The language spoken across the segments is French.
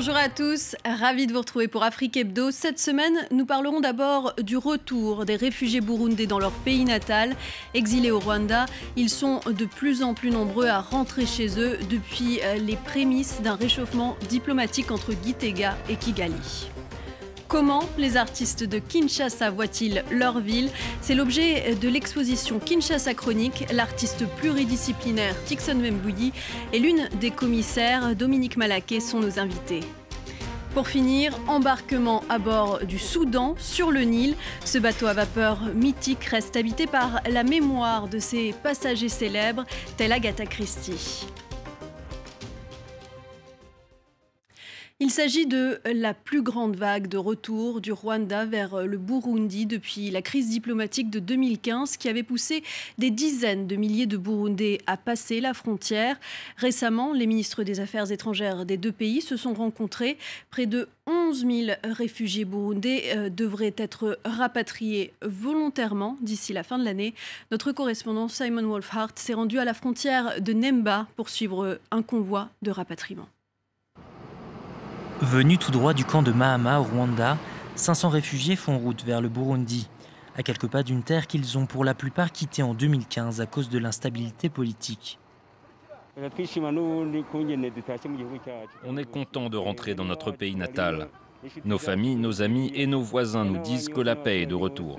Bonjour à tous, ravi de vous retrouver pour Afrique Hebdo. Cette semaine, nous parlerons d'abord du retour des réfugiés burundais dans leur pays natal. Exilés au Rwanda, ils sont de plus en plus nombreux à rentrer chez eux depuis les prémices d'un réchauffement diplomatique entre Gitega et Kigali. Comment les artistes de Kinshasa voient-ils leur ville? C'est l'objet de l'exposition Kinshasa Chronique. L'artiste pluridisciplinaire Tixon Mbouyi et l'une des commissaires, Dominique Malaquet, sont nos invités. Pour finir, embarquement à bord du Soudan sur le Nil. Ce bateau à vapeur mythique reste habité par la mémoire de ses passagers célèbres, tels Agatha Christie. Il s'agit de la plus grande vague de retour du Rwanda vers le Burundi depuis la crise diplomatique de 2015 qui avait poussé des dizaines de milliers de Burundais à passer la frontière. Récemment, les ministres des Affaires étrangères des deux pays se sont rencontrés. Près de 11 000 réfugiés burundais devraient être rapatriés volontairement d'ici la fin de l'année. Notre correspondant Simon Wolfhard s'est rendu à la frontière de Nemba pour suivre un convoi de rapatriement. Venus tout droit du camp de Mahama au Rwanda, 500 réfugiés font route vers le Burundi, à quelques pas d'une terre qu'ils ont pour la plupart quittée en 2015 à cause de l'instabilité politique. On est content de rentrer dans notre pays natal. Nos familles, nos amis et nos voisins nous disent que la paix est de retour.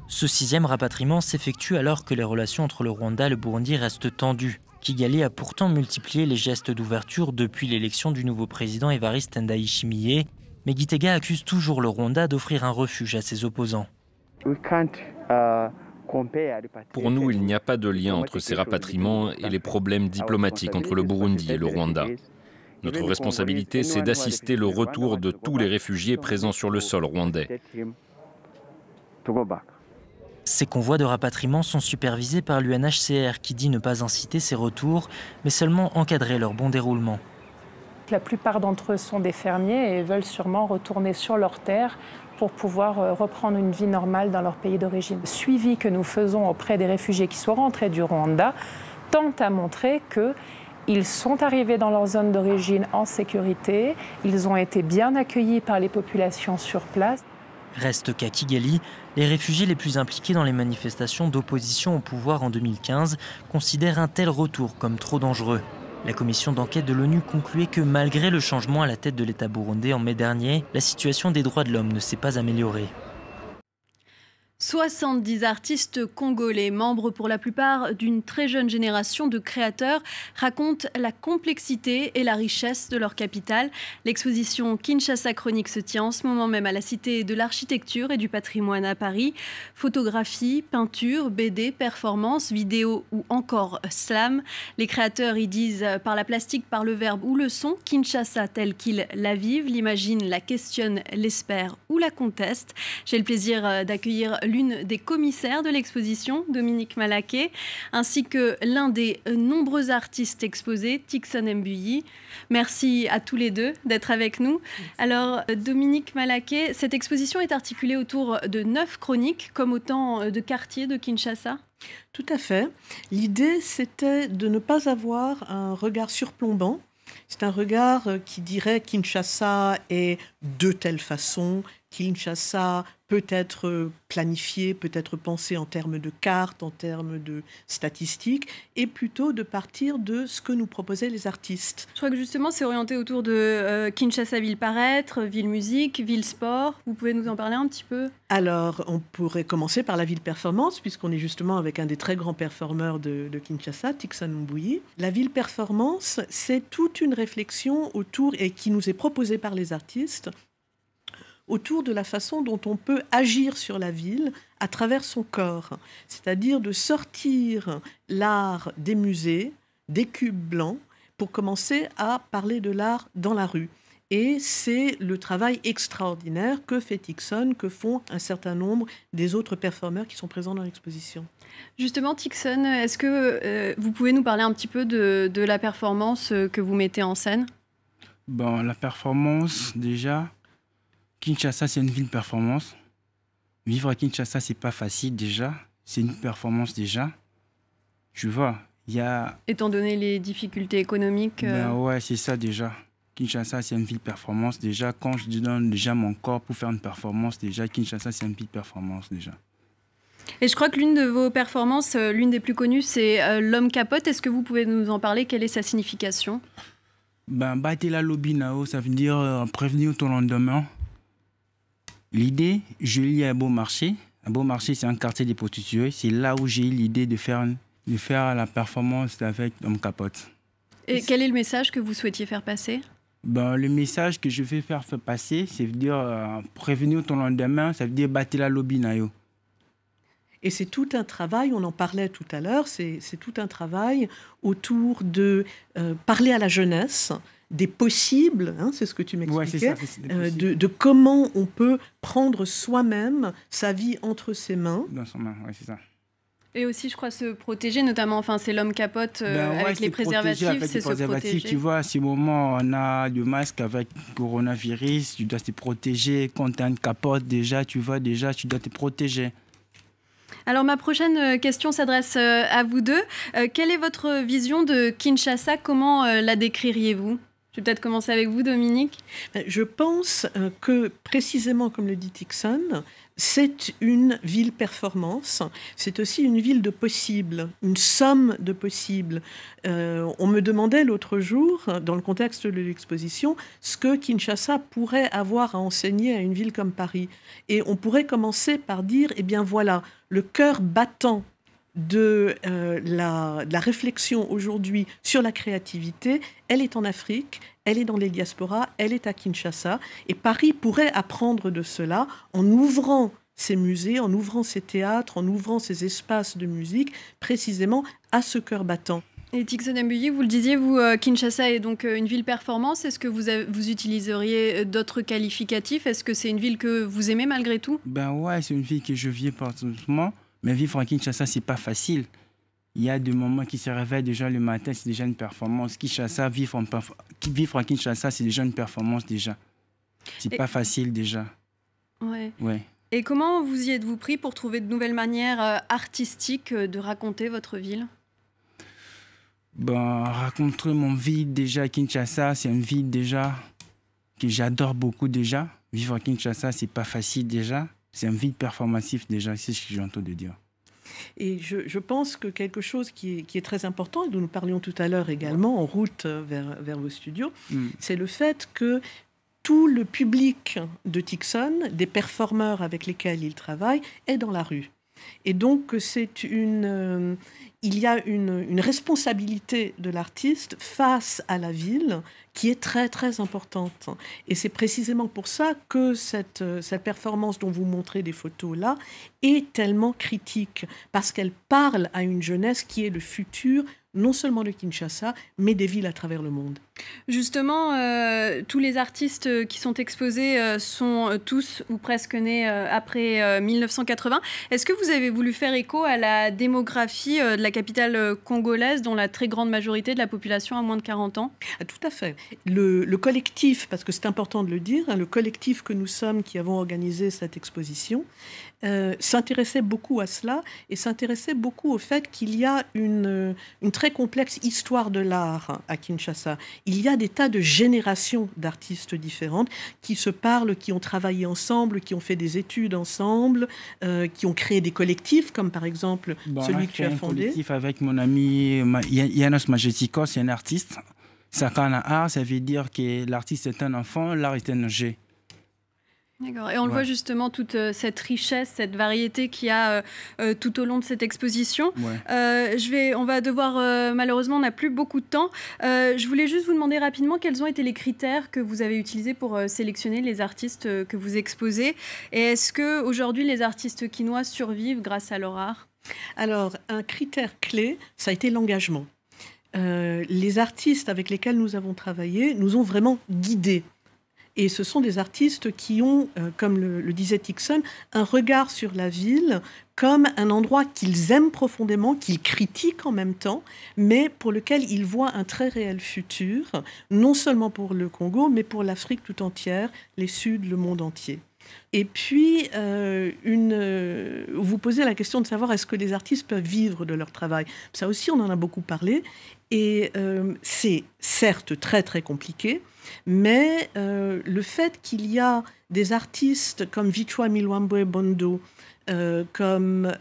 Ce 6e rapatriement s'effectue alors que les relations entre le Rwanda et le Burundi restent tendues. Kigali a pourtant multiplié les gestes d'ouverture depuis l'élection du nouveau président Evariste Ndayishimiye, mais Gitega accuse toujours le Rwanda d'offrir un refuge à ses opposants. Pour nous, il n'y a pas de lien entre ces rapatriements et les problèmes diplomatiques entre le Burundi et le Rwanda. Notre responsabilité, c'est d'assister le retour de tous les réfugiés présents sur le sol rwandais. Ces convois de rapatriement sont supervisés par l'UNHCR qui dit ne pas inciter ces retours, mais seulement encadrer leur bon déroulement. La plupart d'entre eux sont des fermiers et veulent sûrement retourner sur leur terre pour pouvoir reprendre une vie normale dans leur pays d'origine. Le suivi que nous faisons auprès des réfugiés qui sont rentrés du Rwanda tente à montrer qu'ils sont arrivés dans leur zone d'origine en sécurité, ils ont été bien accueillis par les populations sur place. Reste qu'à Kigali, les réfugiés les plus impliqués dans les manifestations d'opposition au pouvoir en 2015 considèrent un tel retour comme trop dangereux. La commission d'enquête de l'ONU concluait que malgré le changement à la tête de l'État burundais en mai dernier, la situation des droits de l'homme ne s'est pas améliorée. 70 artistes congolais, membres pour la plupart d'une très jeune génération de créateurs, racontent la complexité et la richesse de leur capitale. L'exposition Kinshasa Chronique se tient en ce moment même à la Cité de l'Architecture et du Patrimoine à Paris. Photographie, peinture, BD, performance, vidéo ou encore slam. Les créateurs y disent par la plastique, par le verbe ou le son, Kinshasa telle qu'ils la vivent, l'imaginent, la questionnent, l'espèrent ou la contestent. J'ai le plaisir d'accueillir l'une des commissaires de l'exposition, Dominique Malaquet, ainsi que l'un des nombreux artistes exposés, Tixon Mbouyi. Merci à tous les deux d'être avec nous. Alors, Dominique Malaquet, cette exposition est articulée autour de 9 chroniques, comme autant de quartiers de Kinshasa? Tout à fait. L'idée, c'était de ne pas avoir un regard surplombant. C'est un regard qui dirait Kinshasa est de telle façon, Kinshasa peut être planifié, peut être pensé en termes de cartes, en termes de statistiques, et plutôt de partir de ce que nous proposaient les artistes. Je crois que justement c'est orienté autour de Kinshasa Ville Paraître, Ville Musique, Ville Sport. Vous pouvez nous en parler un petit peu? Alors, on pourrait commencer par la Ville Performance, puisqu'on est justement avec un des très grands performeurs de Kinshasa, Tixon Mbouyi. La Ville Performance, c'est toute une réflexion autour, et qui nous est proposée par les artistes, autour de la façon dont on peut agir sur la ville à travers son corps. C'est-à-dire de sortir l'art des musées, des cubes blancs, pour commencer à parler de l'art dans la rue. Et c'est le travail extraordinaire que fait Tixon, que font un certain nombre des autres performeurs qui sont présents dans l'exposition. Justement, Tixon, est-ce que vous pouvez nous parler un petit peu de la performance que vous mettez en scène? Bon, la performance, déjà, Kinshasa, c'est une ville performance. Vivre à Kinshasa, c'est pas facile déjà. C'est une performance déjà. Tu vois, Étant donné les difficultés économiques Ouais, c'est ça déjà. Kinshasa, c'est une ville performance. Déjà, quand je donne déjà mon corps pour faire une performance, déjà, Kinshasa, c'est une ville performance déjà. Et je crois que l'une de vos performances, l'une des plus connues, c'est l'homme capote. Est-ce que vous pouvez nous en parler? Quelle est sa signification? Batela Lobi Nao, ça veut dire prévenir ton lendemain. L'idée, je lis à Beau Marché. À Beau Marché, c'est un quartier des prostituées. C'est là où j'ai eu l'idée de faire la performance avec l'homme capote. Et quel est le message que vous souhaitiez faire passer? Le message que je vais faire passer, c'est dire prévenir ton lendemain, ça veut dire Batela Lobi Nao. Et c'est tout un travail, on en parlait tout à l'heure, c'est tout un travail autour de parler à la jeunesse, des possibles, hein, c'est ce que tu m'expliquais, de comment on peut prendre soi-même sa vie entre ses mains. Dans son main, oui, c'est ça. Et aussi, je crois, se protéger, notamment, enfin, c'est l'homme capote avec les préservatifs, c'est se protéger. Tu vois, à ce moment, on a du masque avec coronavirus, tu dois te protéger. Quand tu as une capote, déjà, tu vois, déjà, tu dois te protéger. Alors, ma prochaine question s'adresse à vous deux. Quelle est votre vision de Kinshasa? Comment la décririez-vous? Je vais peut-être commencer avec vous, Dominique. Je pense que, précisément comme le dit Tikson, c'est une ville performance, c'est aussi une ville de possibles, une somme de possibles. On me demandait l'autre jour, dans le contexte de l'exposition, ce que Kinshasa pourrait avoir à enseigner à une ville comme Paris. Et on pourrait commencer par dire, eh bien voilà, le cœur battant de la réflexion aujourd'hui sur la créativité, elle est en Afrique, elle est dans les diasporas, elle est à Kinshasa. Et Paris pourrait apprendre de cela en ouvrant ses musées, en ouvrant ses théâtres, en ouvrant ses espaces de musique, précisément à ce cœur battant. Et Tikson Mbuyi, vous le disiez, vous, Kinshasa est donc une ville performance. Est-ce que vous utiliseriez d'autres qualificatifs? Est-ce que c'est une ville que vous aimez malgré tout? Ouais, c'est une ville que je vis particulièrement. Mais vivre à Kinshasa, c'est pas facile. Il y a des moments qui se réveillent déjà le matin, c'est déjà une performance. Vivre à Kinshasa, c'est déjà une performance déjà. C'est pas facile déjà. Ouais. Ouais. Et comment vous y êtes-vous pris pour trouver de nouvelles manières artistiques de raconter votre ville? Raconter mon vie déjà à Kinshasa, c'est une ville déjà que j'adore beaucoup déjà. Vivre à Kinshasa, c'est pas facile déjà. C'est un vide performatif déjà, c'est ce que j'entends de dire. Et je pense que quelque chose qui est très important, et dont nous parlions tout à l'heure également en route vers vos studios, c'est le fait que tout le public de Tikson, des performeurs avec lesquels il travaille, est dans la rue. Et donc, il y a une responsabilité de l'artiste face à la ville qui est très, très importante. Et c'est précisément pour ça que cette performance dont vous montrez des photos là est tellement critique, parce qu'elle parle à une jeunesse qui est le futur, non seulement de Kinshasa, mais des villes à travers le monde. Justement, tous les artistes qui sont exposés sont tous ou presque nés après 1980. Est-ce que vous avez voulu faire écho à la démographie de la capitale congolaise, dont la très grande majorité de la population a moins de 40 ans? Tout à fait. Le collectif, parce que c'est important de le dire, le collectif que nous sommes qui avons organisé cette exposition, s'intéressait beaucoup à cela et s'intéressait beaucoup au fait qu'il y a une très complexe histoire de l'art à Kinshasa. Il y a des tas de générations d'artistes différentes qui se parlent, qui ont travaillé ensemble, qui ont fait des études ensemble, qui ont créé des collectifs, comme par exemple celui que tu as fondé. Un collectif avec mon ami Yanos Majetikos, c'est un artiste. Sakana Art, ça veut dire que l'artiste est un enfant, l'art est un objet. D'accord. Et on le voit justement, toute cette richesse, cette variété qu'il y a tout au long de cette exposition. Ouais. On va devoir, malheureusement, on n'a plus beaucoup de temps. Je voulais juste vous demander rapidement quels ont été les critères que vous avez utilisés pour sélectionner les artistes que vous exposez. Et est-ce qu'aujourd'hui, les artistes quinois survivent grâce à leur art? Alors, un critère clé, ça a été l'engagement. Les artistes avec lesquels nous avons travaillé nous ont vraiment guidés. Et ce sont des artistes qui ont, comme le disait Tikson, un regard sur la ville comme un endroit qu'ils aiment profondément, qu'ils critiquent en même temps, mais pour lequel ils voient un très réel futur, non seulement pour le Congo, mais pour l'Afrique tout entière, les Suds, le monde entier. Et puis, vous posez la question de savoir est-ce que les artistes peuvent vivre de leur travail. Ça aussi, on en a beaucoup parlé. Et c'est certes très, très compliqué, mais le fait qu'il y a des artistes comme Vichwa Milwambwe Bondo, comme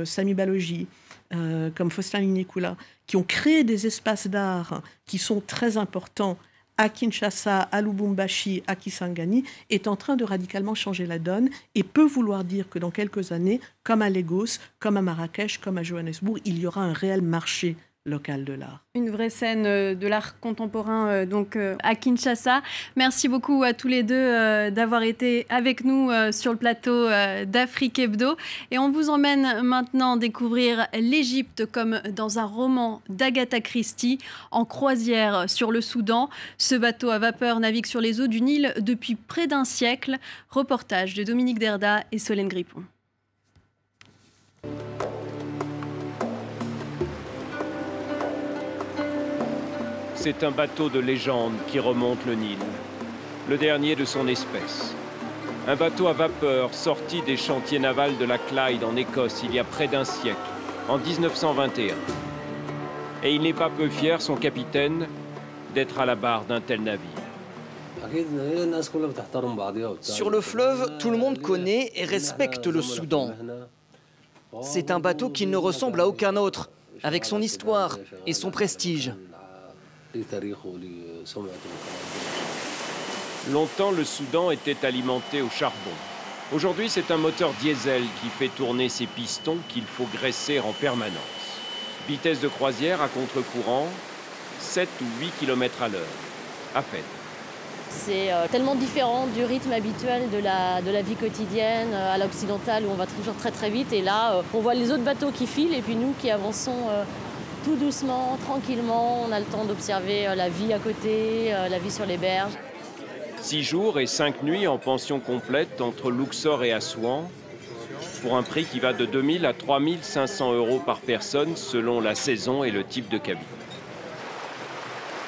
Sami Balogi, comme Faustin Lignekula, qui ont créé des espaces d'art qui sont très importants à Kinshasa, à Lubumbashi, à Kisangani, est en train de radicalement changer la donne et peut vouloir dire que dans quelques années, comme à Lagos, comme à Marrakech, comme à Johannesburg, il y aura un réel marché local de l'art. Une vraie scène de l'art contemporain à Kinshasa. Merci beaucoup à tous les deux d'avoir été avec nous sur le plateau d'Afrique Hebdo. Et on vous emmène maintenant découvrir l'Égypte comme dans un roman d'Agatha Christie en croisière sur le Soudan. Ce bateau à vapeur navigue sur les eaux du Nil depuis près d'un siècle. Reportage de Dominique Derda et Solène Grippon. C'est un bateau de légende qui remonte le Nil, le dernier de son espèce. Un bateau à vapeur sorti des chantiers navals de la Clyde en Écosse il y a près d'un siècle, en 1921. Et il n'est pas peu fier, son capitaine, d'être à la barre d'un tel navire. Sur le fleuve, tout le monde connaît et respecte le Soudan. C'est un bateau qui ne ressemble à aucun autre, avec son histoire et son prestige. Longtemps, le Soudan était alimenté au charbon. Aujourd'hui, c'est un moteur diesel qui fait tourner ses pistons qu'il faut graisser en permanence. Vitesse de croisière à contre-courant, 7 ou 8 km à l'heure, à peine. C'est tellement différent du rythme habituel de la vie quotidienne à l'occidentale où on va toujours très très vite. Et là, on voit les autres bateaux qui filent et puis nous qui avançons tout doucement, tranquillement. On a le temps d'observer la vie à côté, la vie sur les berges. 6 jours et 5 nuits en pension complète entre Luxor et Assouan pour un prix qui va de 2 000 à 3 500 € par personne selon la saison et le type de cabine.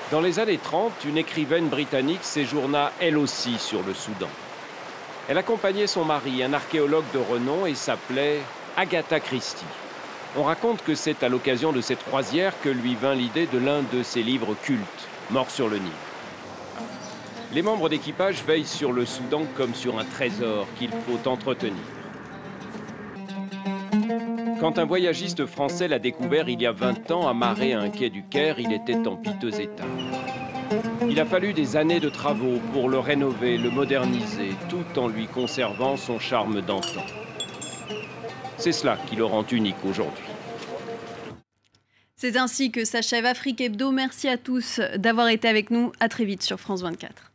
Dans les années 30, une écrivaine britannique séjourna elle aussi sur le Soudan. Elle accompagnait son mari, un archéologue de renom, et s'appelait Agatha Christie. On raconte que c'est à l'occasion de cette croisière que lui vint l'idée de l'un de ses livres cultes, Mort sur le Nil. Les membres d'équipage veillent sur le Soudan comme sur un trésor qu'il faut entretenir. Quand un voyagiste français l'a découvert il y a 20 ans, amarré à un quai du Caire, il était en piteux état. Il a fallu des années de travaux pour le rénover, le moderniser, tout en lui conservant son charme d'antan. C'est cela qui le rend unique aujourd'hui. C'est ainsi que s'achève Afrique Hebdo. Merci à tous d'avoir été avec nous. À très vite sur France 24.